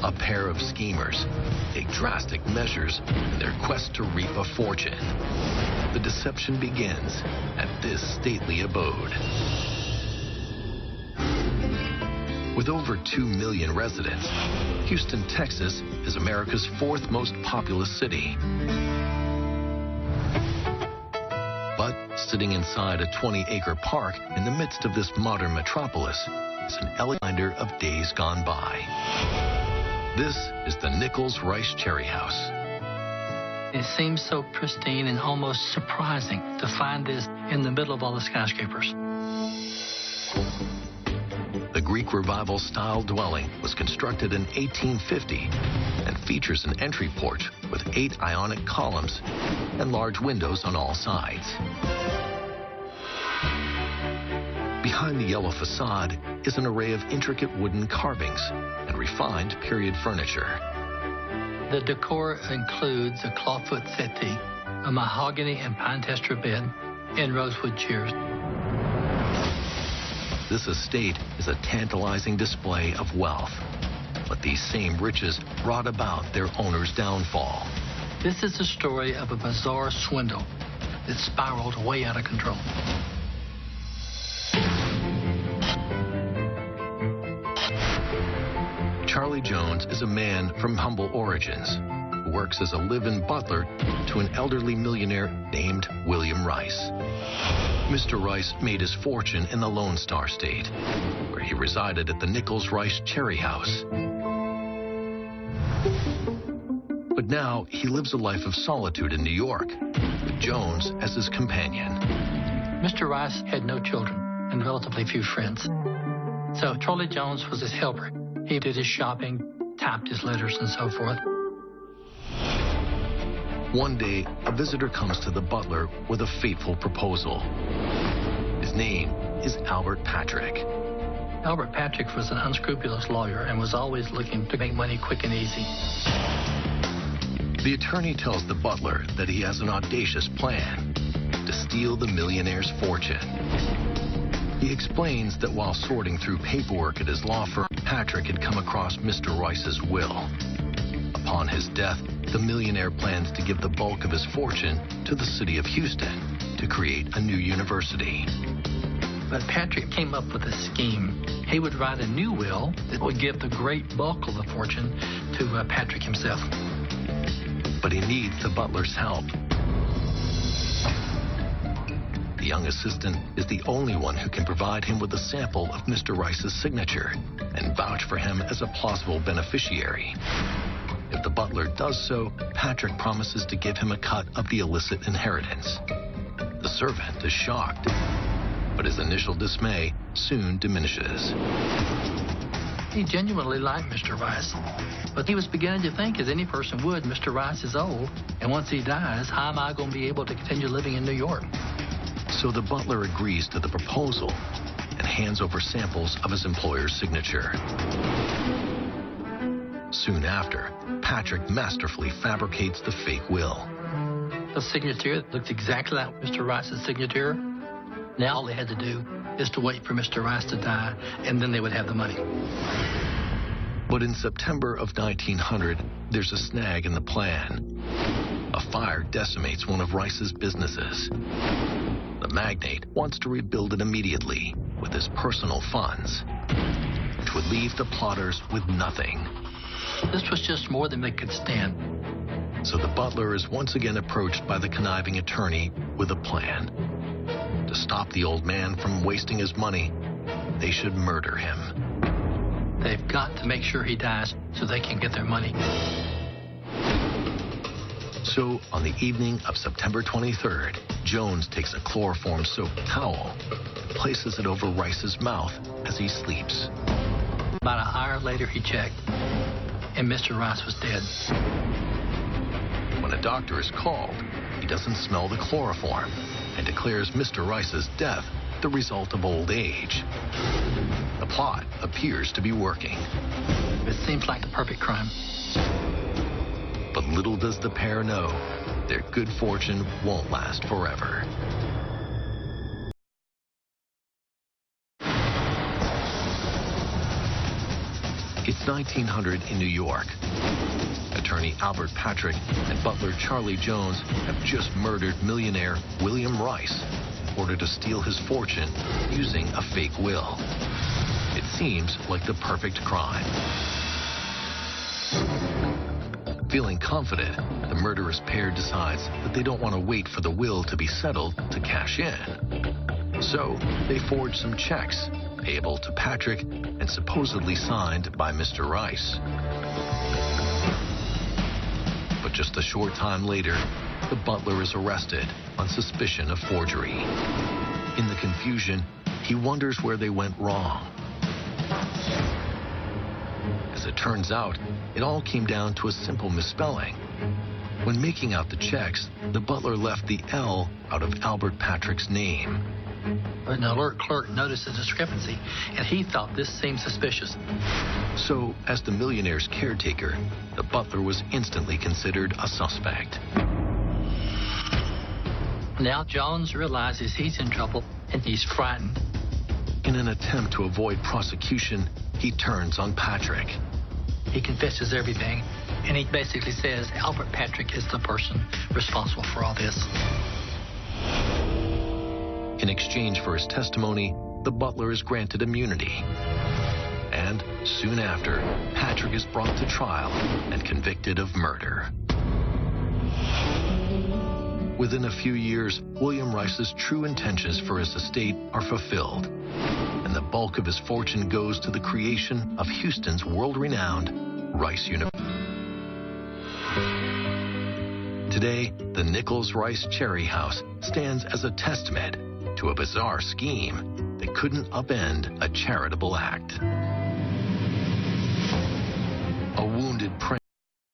A pair of schemers take drastic measures in their quest to reap a fortune. The deception begins at this stately abode. With over 2 million residents, Houston, Texas is America's 4th most populous city. But sitting inside a 20-acre park in the midst of this modern metropolis is an elegant reminder of days gone by. This is the Nichols Rice Cherry House. It seems so pristine and almost surprising to find this in the middle of all the skyscrapers. The Greek Revival-style dwelling was constructed in 1850 and features an entry porch with 8 Ionic columns and large windows on all sides. Behind the yellow facade is an array of intricate wooden carvings and refined period furniture. The decor includes a clawfoot settee, a mahogany and pine tester bed, and rosewood chairs. This estate is a tantalizing display of wealth, but these same riches brought about their owner's downfall. This is the story of a bizarre swindle that spiraled way out of control. Charlie Jones is a man from humble origins who works as a live-in butler to an elderly millionaire named William Rice. Mr. Rice made his fortune in the Lone Star State, where he resided at the Nichols Rice Cherry House. But now he lives a life of solitude in New York, with Jones as his companion. Mr. Rice had no children and relatively few friends. So Charlie Jones was his helper. He did his shopping, typed his letters, and so forth. One day, a visitor comes to the butler with a fateful proposal. His name is Albert Patrick. Albert Patrick was an unscrupulous lawyer and was always looking to make money quick and easy. The attorney tells the butler that he has an audacious plan to steal the millionaire's fortune. He explains that while sorting through paperwork at his law firm, Patrick had come across Mr. Rice's will. Upon his death, the millionaire plans to give the bulk of his fortune to the city of Houston to create a new university. But Patrick came up with a scheme. He would write a new will that would give the great bulk of the fortune to Patrick himself. But he needs the butler's help. The young assistant is the only one who can provide him with a sample of Mr. Rice's signature and vouch for him as a plausible beneficiary. If the butler does so, Patrick promises to give him a cut of the illicit inheritance. The servant is shocked, but his initial dismay soon diminishes. He genuinely liked Mr. Rice, but he was beginning to think, as any person would, Mr. Rice is old, and once he dies, how am I going to be able to continue living in New York? So the butler agrees to the proposal and hands over samples of his employer's signature. Soon after, Patrick masterfully fabricates the fake will. The signature looked exactly like Mr. Rice's signature. Now all they had to do is to wait for Mr. Rice to die, and then they would have the money. But in September of 1900, there's a snag in the plan. A fire decimates one of Rice's businesses. The magnate wants to rebuild it immediately with his personal funds, which would leave the plotters with nothing. This was just more than they could stand. So the butler is once again approached by the conniving attorney with a plan. To stop the old man from wasting his money, they should murder him. They've got to make sure he dies so they can get their money. So, on the evening of September 23rd, Jones takes a chloroform-soaked towel and places it over Rice's mouth as he sleeps. About an hour later, he checked, and Mr. Rice was dead. When a doctor is called, he doesn't smell the chloroform and declares Mr. Rice's death the result of old age. The plot appears to be working. It seems like the perfect crime. But little does the pair know, their good fortune won't last forever. It's 1900 in New York. Attorney Albert Patrick and butler Charlie Jones have just murdered millionaire William Rice in order to steal his fortune using a fake will. It seems like the perfect crime. Feeling confident, the murderous pair decides that they don't want to wait for the will to be settled to cash in. So they forge some checks, payable to Patrick and supposedly signed by Mr. Rice. But just a short time later, the butler is arrested on suspicion of forgery. In the confusion, he wonders where they went wrong. As it turns out, it all came down to a simple misspelling. When making out the checks, the butler left the L out of Albert Patrick's name. An alert clerk noticed the discrepancy, and he thought this seemed suspicious. So, as the millionaire's caretaker, the butler was instantly considered a suspect. Now Jones realizes he's in trouble, and he's frightened. In an attempt to avoid prosecution, he turns on Patrick. He confesses everything, and he basically says Albert Patrick is the person responsible for all this. In exchange for his testimony, the butler is granted immunity. And soon after, Patrick is brought to trial and convicted of murder. Within a few years, William Rice's true intentions for his estate are fulfilled, and the bulk of his fortune goes to the creation of Houston's world-renowned Rice University. Today, the Nichols Rice Cherry House stands as a testament to a bizarre scheme that couldn't upend a charitable act.